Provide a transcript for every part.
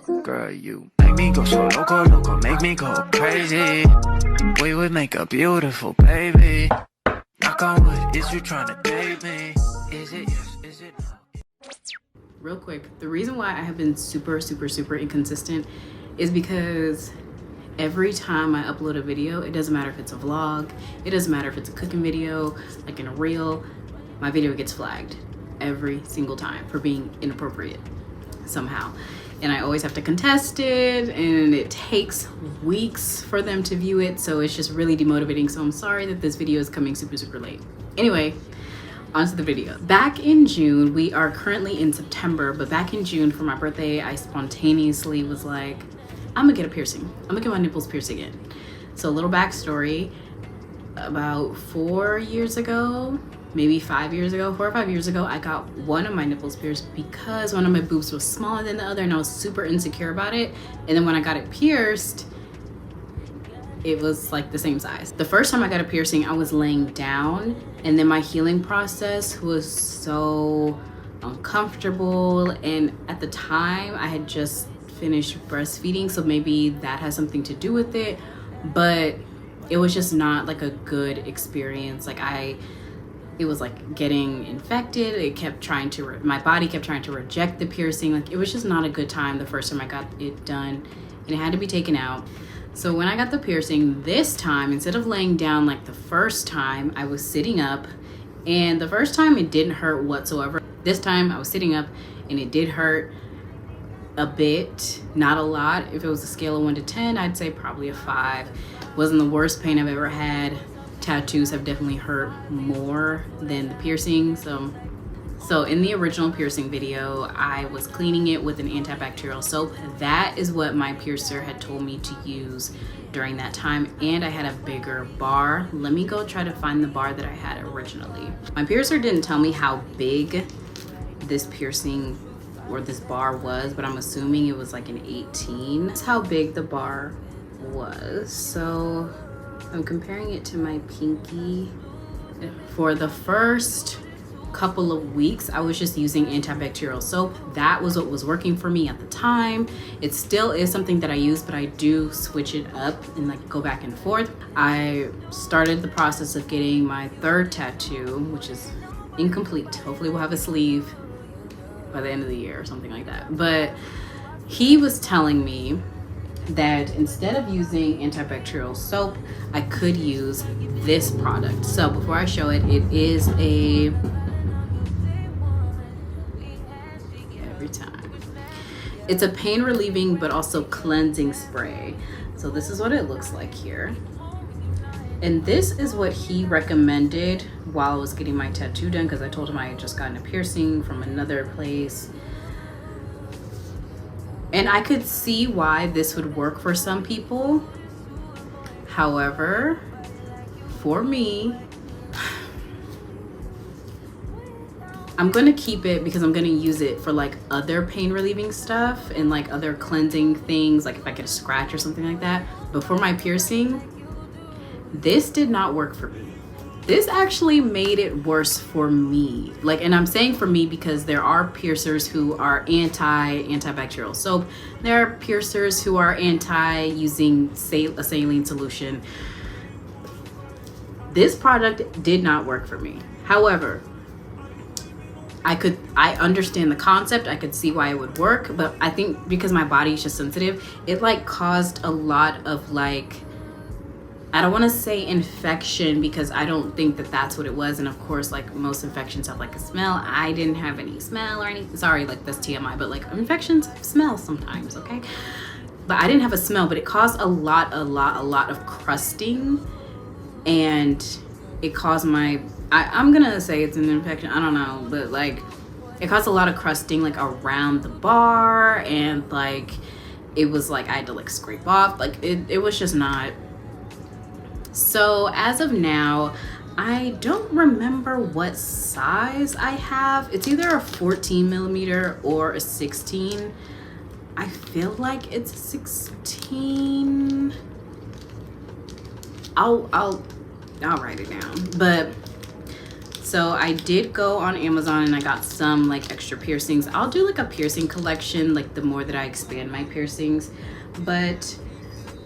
Girl, you make me go so loco, loco, make me go crazy. We would make a beautiful baby. Knock on wood, is you trying to date me? Is it yes, is it no? Real quick, the reason why I have been super inconsistent is because every time I upload a video, it doesn't matter if it's a vlog, it doesn't matter if it's a cooking video, like in a reel, my video gets flagged every single time for being inappropriate somehow. And I always have to contest it, and it takes weeks for them to view it, so it's just really demotivating. So I'm sorry that this video is coming super late. Anyway, onto the video. Back in June, we are currently in September, but back in June for my birthday, I spontaneously was like, I'm gonna get a piercing. I'm gonna get my nipples pierced again. So a little backstory, about 4 years ago, maybe 5 years ago, 4 or 5 years ago, I got one of my nipples pierced because one of my boobs was smaller than the other, and I was super insecure about it. And then when I got it pierced, it was like the same size. The first time I got a piercing, I was laying down, and then my healing process was so uncomfortable. And at the time, I had just finished breastfeeding, so maybe that has something to do with it, but it was just not like a good experience. Like it was like getting infected. It kept trying to, my body kept trying to reject the piercing. Like it was just not a good time the first time I got it done, and it had to be taken out. So when I got the piercing this time, instead of laying down like the first time, I was sitting up, and the first time it didn't hurt whatsoever. This time I was sitting up and it did hurt a bit, not a lot. If it was a scale of 1 to 10, I'd say probably a 5. Wasn't the worst pain I've ever had. Tattoos have definitely hurt more than the piercing. So in the original piercing video, I was cleaning it with an antibacterial soap. That is what my piercer had told me to use during that time, and I had a bigger bar. Let me go try to find the bar that I had originally. My piercer didn't tell me how big this piercing or this bar was, but I'm assuming it was like an 18. That's how big the bar was. So I'm comparing it to my pinky. For the first couple of weeks, I was just using antibacterial soap. That was what was working for me at the time. It still is something that I use, but I do switch it up and like go back and forth. I started the process of getting my third tattoo, which is incomplete. Hopefully we'll have a sleeve by the end of the year or something like that. But he was telling me that instead of using antibacterial soap, I could use this product. So before I show it, it is it's a pain relieving but also cleansing spray. So this is what it looks like here. And this is what he recommended while I was getting my tattoo done, because I told him I had just gotten a piercing from another place. And I could see why this would work for some people. However, for me, I'm gonna keep it because I'm gonna use it for like other pain relieving stuff and like other cleansing things, like if I get a scratch or something like that. But for my piercing, this did not work for me. This actually made it worse for me. Like, and I'm saying for me because there are piercers who are antibacterial soap. There are piercers who are anti using a saline solution. This product did not work for me. However, I understand the concept. I could see why it would work, but I think because my body is just sensitive, it like caused a lot of like, I don't want to say infection because I don't think that that's what it was. And of course, like most infections have like a smell. I didn't have any smell or anything. Sorry, like that's TMI, but like infections smell sometimes, okay? But I didn't have a smell, but it caused a lot of crusting, and it caused I'm gonna say it's an infection, I don't know, but like it caused a lot of crusting like around the bar, and like it was like I had to like scrape off, like it was just not. So as of now, I don't remember what size I have. It's either a 14 millimeter or a 16. I feel like it's a 16. I'll write it down. But So I did go on Amazon and I got some like extra piercings. I'll do like a piercing collection like the more that I expand my piercings, but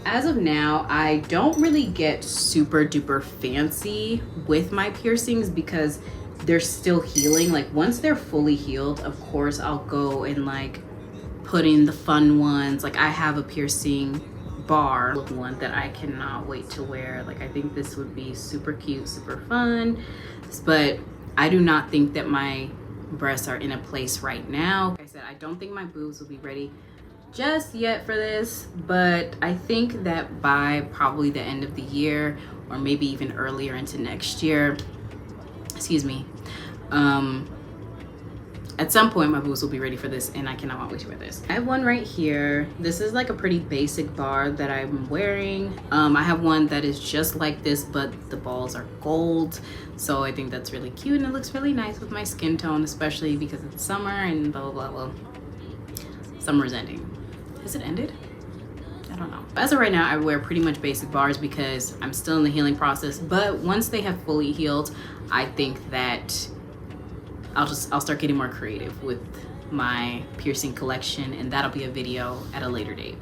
as of now I don't really get super duper fancy with my piercings because they're still healing. Like once they're fully healed, of course I'll go and like put in the fun ones. Like I have a piercing bar one that I cannot wait to wear. Like I think this would be super cute, super fun, but I do not think that my breasts are in a place right now. Like I said, I don't think my boobs will be ready just yet for this, but I think that by probably the end of the year or maybe even earlier into next year, excuse me, at some point my boobs will be ready for this and I cannot wait to wear this. I have one right here. This is like a pretty basic bar that I'm wearing. I have one that is just like this, but the balls are gold. So I think that's really cute and it looks really nice with my skin tone, especially because it's summer and blah, blah, blah. Well, summer's ending. Has it ended? I don't know. As of right now, I wear pretty much basic bars because I'm still in the healing process. But once they have fully healed, I think that I'll start getting more creative with my piercing collection, and that'll be a video at a later date.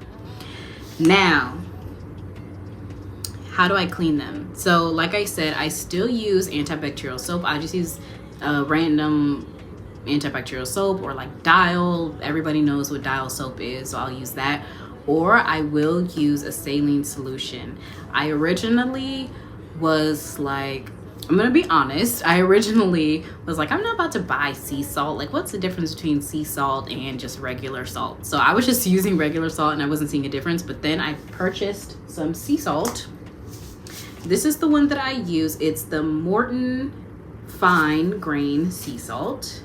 Now, how do I clean them? So like I said, I still use antibacterial soap. I just use a random antibacterial soap or like Dial. Everybody knows what Dial soap is, so I'll use that. Or I will use a saline solution. I originally was like, I'm gonna be honest, I originally was like, I'm not about to buy sea salt. Like, what's the difference between sea salt and just regular salt? So I was just using regular salt and I wasn't seeing a difference, but then I purchased some sea salt. This is the one that I use. It's the Morton Fine Grain Sea Salt.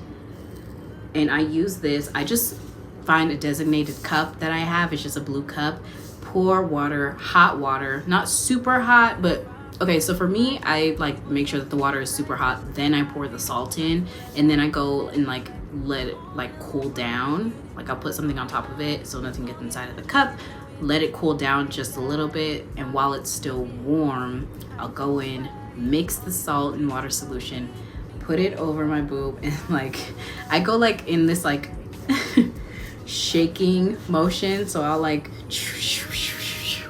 And I use this, I just find a designated cup that I have. It's just a blue cup. Pour water, hot water, not super hot, but okay, so for me, I like make sure that the water is super hot, then I pour the salt in, and then I go and like let it like cool down. Like I'll put something on top of it so nothing gets inside of the cup, let it cool down just a little bit, and while it's still warm, I'll go in, mix the salt and water solution, put it over my boob, and like I go like in this like shaking motion, so I'll like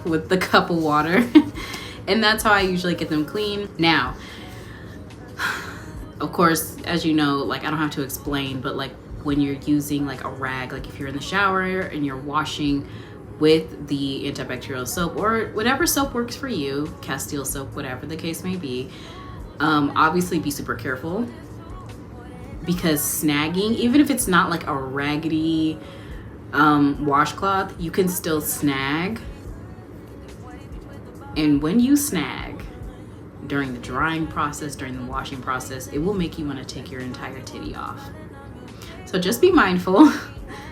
with the cup of water. And that's how I usually get them clean. Now, of course, as you know, like I don't have to explain, but like when you're using like a rag, like if you're in the shower and you're washing with the antibacterial soap or whatever soap works for you, Castile soap, whatever the case may be, obviously be super careful, because snagging, even if it's not like a raggedy washcloth, you can still snag. And when you snag during the drying process, during the washing process, it will make you want to take your entire titty off. So just be mindful.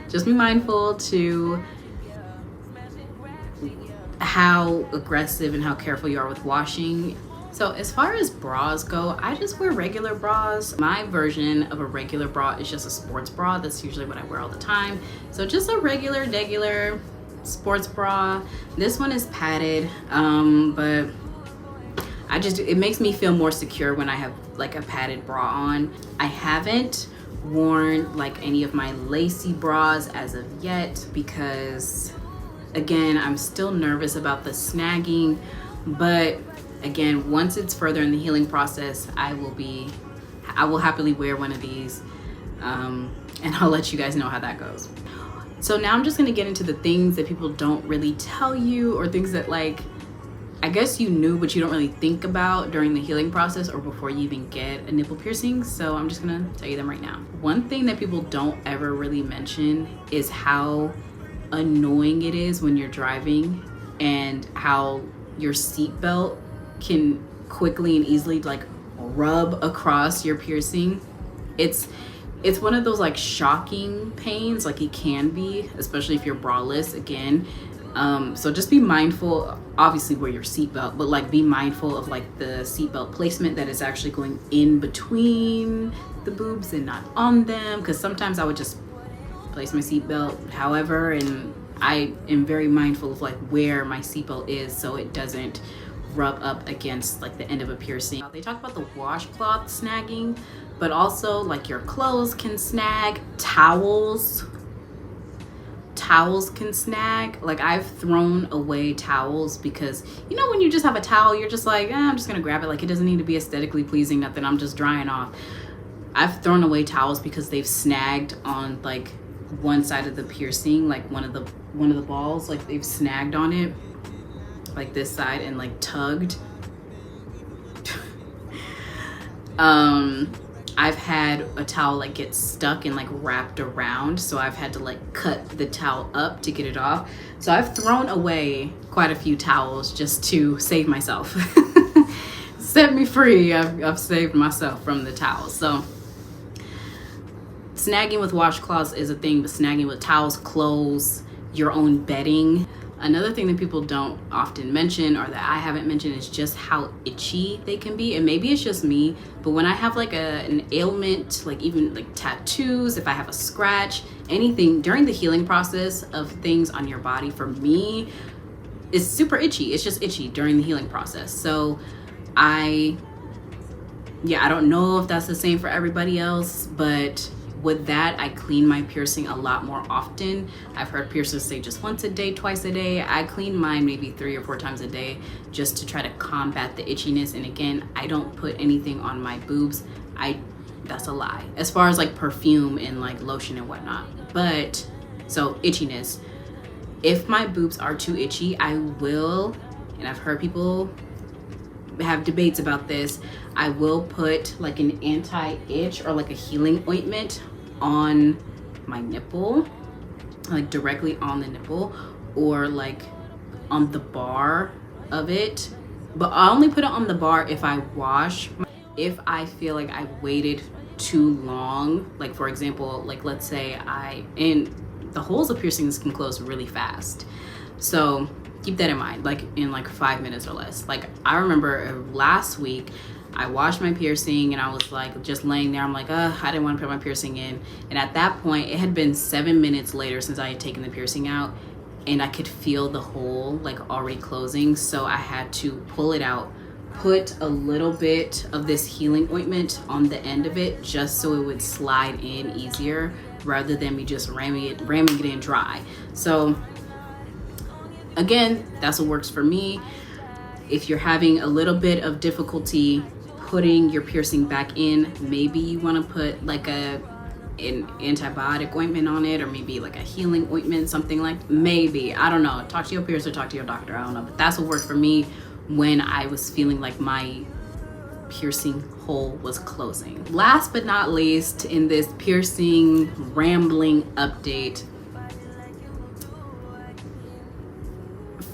Just be mindful to how aggressive and how careful you are with washing. So as far as bras go, I just wear regular bras. My version of a regular bra is just a sports bra. That's usually what I wear all the time. So just a regular sports bra. This one is padded, but it makes me feel more secure when I have like a padded bra on. I haven't worn like any of my lacy bras as of yet because again, I'm still nervous about the snagging, but again, once it's further in the healing process, I will happily wear one of these, and I'll let you guys know how that goes. So now I'm just gonna get into the things that people don't really tell you, or things that like, I guess you knew but you don't really think about during the healing process or before you even get a nipple piercing. So I'm just gonna tell you them right now. One thing that people don't ever really mention is how annoying it is when you're driving and how your seatbelt can quickly and easily like rub across your piercing. It's one of those like shocking pains, like it can be, especially if you're braless again. So just be mindful, obviously wear your seatbelt, but like be mindful of like the seatbelt placement, that is actually going in between the boobs and not on them. Because sometimes I would just place my seatbelt however, and I am very mindful of like where my seatbelt is so it doesn't rub up against like the end of a piercing. They talk about the washcloth snagging, but also like your clothes can snag, towels can snag. Like I've thrown away towels because, you know, when you just have a towel, you're just like, I'm just gonna grab it. Like it doesn't need to be aesthetically pleasing, nothing, I'm just drying off. I've thrown away towels because they've snagged on like one side of the piercing, like one of the balls, like they've snagged on it, like this side, and like tugged. I've had a towel like get stuck and like wrapped around, so I've had to like cut the towel up to get it off. So I've thrown away quite a few towels just to save myself. Set me free. I've saved myself from the towels. So snagging with washcloths is a thing, but snagging with towels, clothes, your own bedding. Another thing that people don't often mention, or that I haven't mentioned, is just how itchy they can be. And maybe it's just me, but when I have like an ailment, like even like tattoos, if I have a scratch, anything during the healing process of things on your body, for me, it's super itchy. It's just itchy during the healing process. So I don't know if that's the same for everybody else, but with that, I clean my piercing a lot more often. I've heard piercers say just once a day, twice a day. I clean mine maybe 3 or 4 times a day just to try to combat the itchiness. And again, I don't put anything on my boobs. That's a lie. As far as like perfume and like lotion and whatnot. But, so itchiness. If my boobs are too itchy, I will, and I've heard people have debates about this, I will put like an anti-itch or like a healing ointment on my nipple, like directly on the nipple, or like on the bar of it. But I only put it on the bar if I wash. If I feel like I waited too long, like for example, like let's say and the holes of piercings can close really fast. So keep that in mind, like in like 5 minutes or less. Like I remember last week, I washed my piercing and I was like just laying there. I'm like, I didn't want to put my piercing in. And at that point, it had been 7 minutes later since I had taken the piercing out, and I could feel the hole like already closing. So I had to pull it out, put a little bit of this healing ointment on the end of it just so it would slide in easier rather than me just ramming it in dry. So again, that's what works for me. If you're having a little bit of difficulty putting your piercing back in, maybe you want to put like an antibiotic ointment on it, or maybe like a healing ointment, something like, maybe, I don't know, talk to your piercer, talk to your doctor, I don't know, but that's what worked for me when I was feeling like my piercing hole was closing. Last but not least, in this piercing rambling update,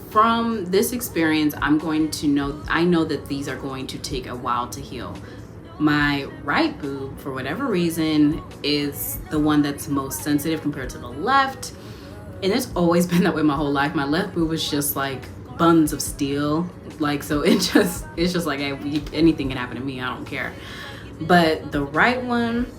from this experience, I know that these are going to take a while to heal. My right boob, for whatever reason, is the one that's most sensitive compared to the left. And it's always been that way my whole life. My left boob is just like buns of steel. Like, so it's just like, hey, anything can happen to me, I don't care. But the right one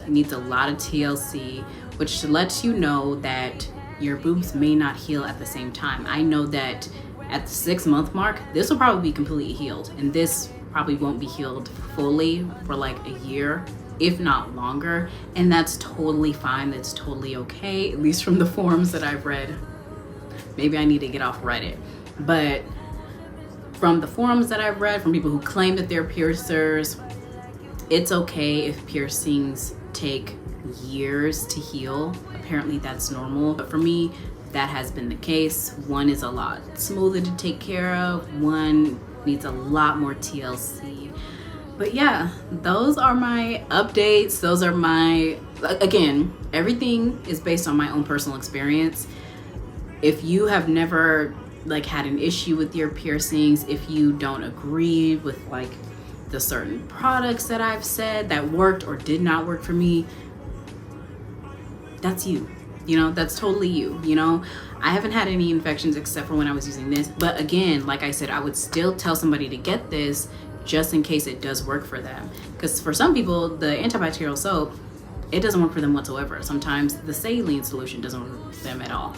needs a lot of TLC, which lets you know that your boobs may not heal at the same time. I know that at the 6-month mark, this will probably be completely healed, and this probably won't be healed fully for like a year, if not longer. And that's totally fine. That's totally okay, at least from the forums that I've read. Maybe I need to get off Reddit, but from the forums that I've read, from people who claim that they're piercers, it's okay if piercings take years to heal. Apparently that's normal, but for me, that has been the case. One is a lot smoother to take care of, one needs a lot more TLC. But yeah, those are my updates. Those are my, again, everything is based on my own personal experience. If you have never like had an issue with your piercings, if you don't agree with like the certain products that I've said that worked or did not work for me, that's you. You know, that's totally you. You know, I haven't had any infections except for when I was using this. But again, like I said, I would still tell somebody to get this just in case it does work for them. Because for some people, the antibacterial soap, it doesn't work for them whatsoever. Sometimes the saline solution doesn't work for them at all.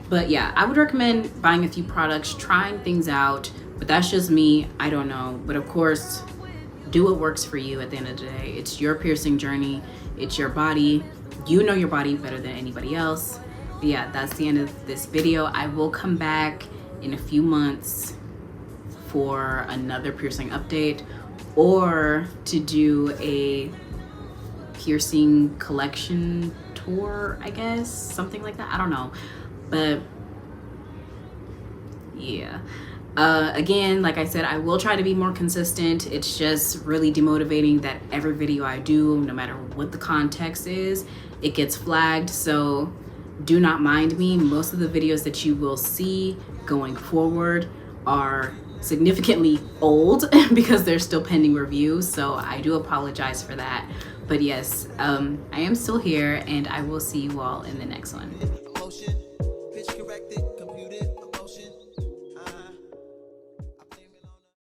But yeah, I would recommend buying a few products, trying things out, But that's just me. I don't know. But of course, do what works for you at the end of the day. It's your piercing journey. It's your body. You know your body better than anybody else. But yeah, that's the end of this video. I will come back in a few months for another piercing update, or to do a piercing collection tour, I guess, something like that. I don't know, but yeah. Again, like I said, I will try to be more consistent. It's just really demotivating that every video I do, no matter what the context is, it gets flagged. So do not mind me. Most of the videos that you will see going forward are significantly old because they're still pending review. So I do apologize for that. But yes, I am still here, and I will see you all in the next one.